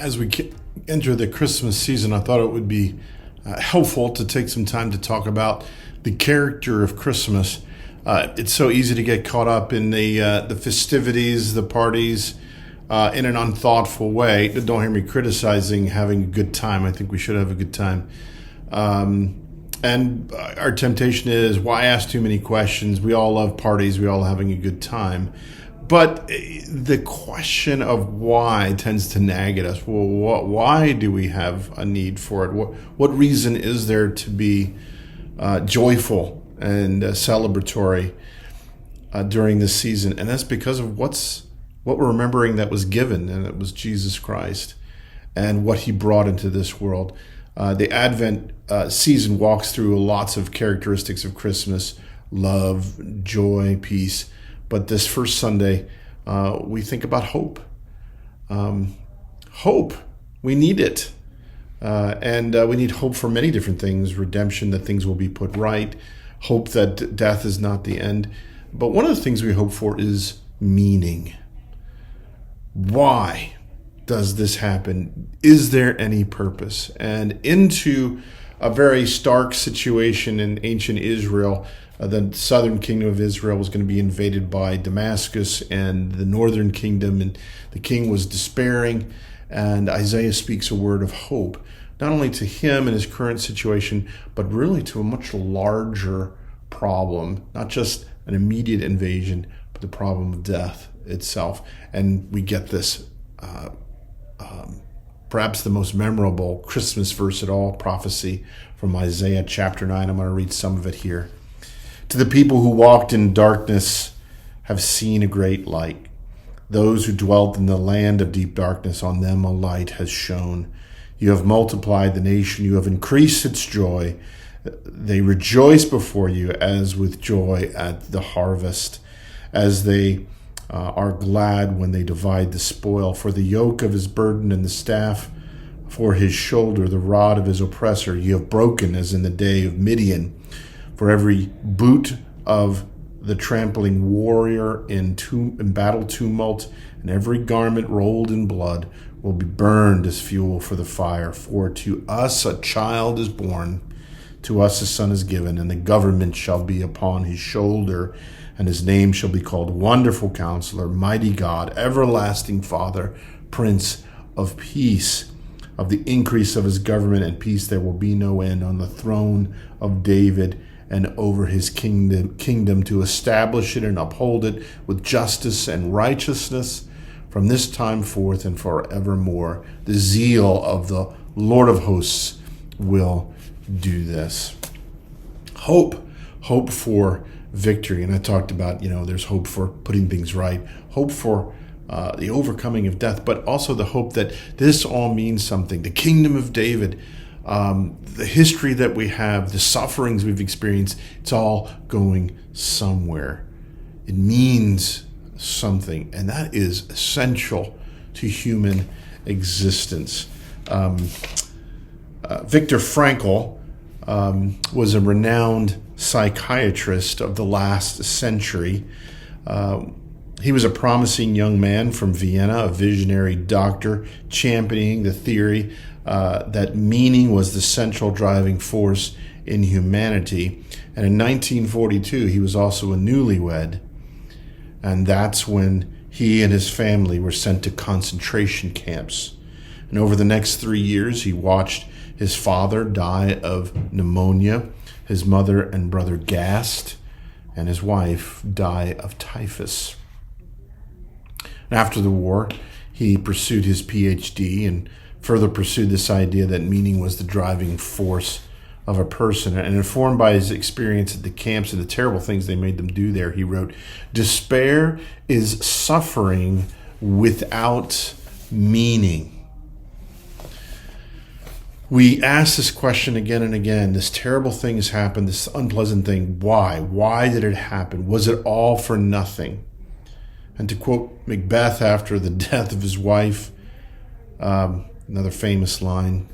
As we enter the Christmas season, I thought it would be helpful to take some time to talk about the character of Christmas. It's so easy to get caught up in the festivities, the parties, in an unthoughtful way. Don't hear me criticizing having a good time. I think we should have a good time. And our temptation is, why ask too many questions? We all love parties. We all having a good time. But the question of why tends to nag at us. Well, why do we have a need for it? What reason is there to be joyful and celebratory during this season? And that's because of what we're remembering that was given, and it was Jesus Christ and what he brought into this world. The Advent season walks through lots of characteristics of Christmas: love, joy, peace. But this first Sunday, we think about hope. Hope. We need it. And we need hope for many different things: redemption, that things will be put right, hope that death is not the end. But one of the things we hope for is meaning. Why does this happen? Is there any purpose? And into a very stark situation in ancient Israel, the southern kingdom of Israel was going to be invaded by Damascus and the northern kingdom, and the king was despairing, and Isaiah speaks a word of hope, not only to him and his current situation, but really to a much larger problem, not just an immediate invasion, but the problem of death itself. And we get this perhaps the most memorable Christmas verse at all, prophecy from Isaiah chapter 9. I'm going to read some of it here. To the people who walked in darkness have seen a great light. Those who dwelt in the land of deep darkness, on them a light has shone. You have multiplied the nation. You have increased its joy. They rejoice before you as with joy at the harvest, as they are glad when they divide the spoil. For the yoke of his burden and the staff for his shoulder, the rod of his oppressor, you have broken as in the day of Midian. For every boot of the trampling warrior in battle tumult, and every garment rolled in blood will be burned as fuel for the fire. For to us a child is born, to us a son is given, and the government shall be upon his shoulder, and his name shall be called Wonderful Counselor, Mighty God, Everlasting Father, Prince of Peace. Of the increase of his government and peace there will be no end, on the throne of David and over his kingdom, to establish it and uphold it with justice and righteousness from this time forth and forevermore. The zeal of the Lord of hosts will do this. Hope for victory. And I talked about, there's hope for putting things right, hope for the overcoming of death, but also the hope that this all means something. The kingdom of David, the history that we have, the sufferings we've experienced, it's all going somewhere. It means something, and that is essential to human existence. Viktor Frankl was a renowned psychiatrist of the last century. He was a promising young man from Vienna, a visionary doctor championing the theory that meaning was the central driving force in humanity. And in 1942, he was also a newlywed. And that's when he and his family were sent to concentration camps. And over the next 3 years, he watched his father die of pneumonia, his mother and brother gassed, and his wife die of typhus. After the war, he pursued his PhD and further pursued this idea that meaning was the driving force of a person. And informed by his experience at the camps and the terrible things they made them do there, he wrote, "Despair is suffering without meaning." We ask this question again and again. This terrible thing has happened, this unpleasant thing. Why? Why did it happen? Was it all for nothing? And to quote Macbeth after the death of his wife, another famous line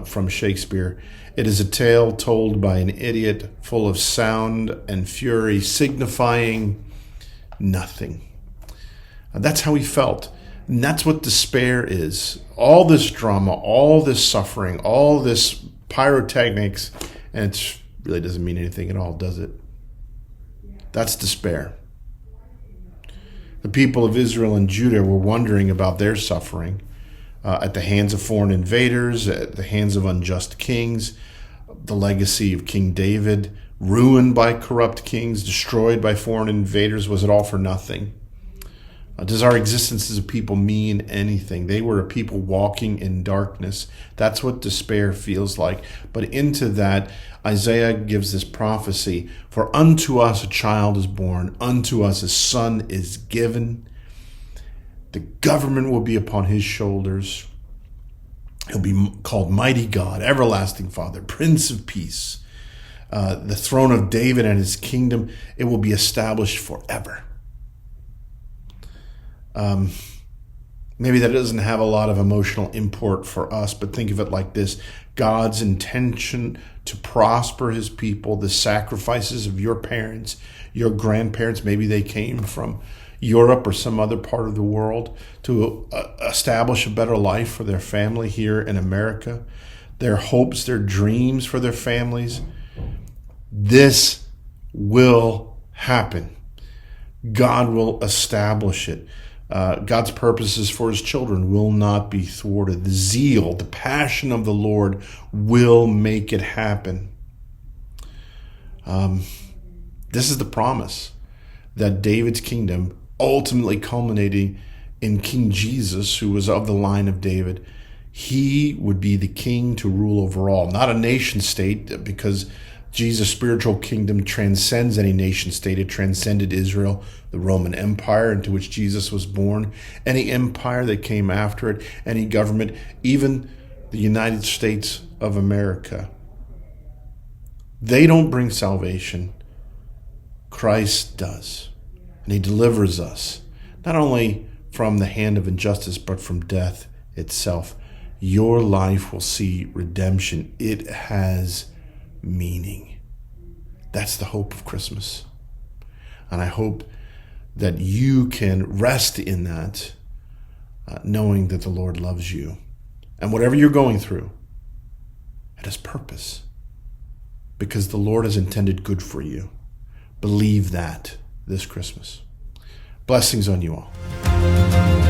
from Shakespeare, "It is a tale told by an idiot, full of sound and fury, signifying nothing." That's how he felt. And that's what despair is. All this drama, all this suffering, all this pyrotechnics, and it really doesn't mean anything at all, does it? That's despair. The people of Israel and Judah were wondering about their suffering at the hands of foreign invaders, at the hands of unjust kings, the legacy of King David, ruined by corrupt kings, destroyed by foreign invaders. Was it all for nothing? Does our existence as a people mean anything? They were a people walking in darkness. That's what despair feels like. But into that, Isaiah gives this prophecy, for unto us a child is born, unto us a son is given. The government will be upon his shoulders. He'll be called Mighty God, Everlasting Father, Prince of Peace. The throne of David and his kingdom, it will be established forever. Maybe that doesn't have a lot of emotional import for us, but think of it like this. God's intention to prosper his people, the sacrifices of your parents, your grandparents, maybe they came from Europe or some other part of the world to establish a better life for their family here in America, their hopes, their dreams for their families. This will happen. God will establish it. God's purposes for his children will not be thwarted. The zeal, the passion of the Lord will make it happen. This is the promise that David's kingdom, ultimately culminating in King Jesus, who was of the line of David, he would be the king to rule over all. Not a nation state, because Jesus' spiritual kingdom transcends any nation state. It transcended Israel, the Roman Empire into which Jesus was born, any empire that came after it, any government, even the United States of America. They don't bring salvation. Christ does. And he delivers us, not only from the hand of injustice, but from death itself. Your life will see redemption. It has meaning. That's the hope of Christmas. And I hope that you can rest in that, knowing that the Lord loves you. And whatever you're going through, it has purpose, because the Lord has intended good for you. Believe that this Christmas. Blessings on you all.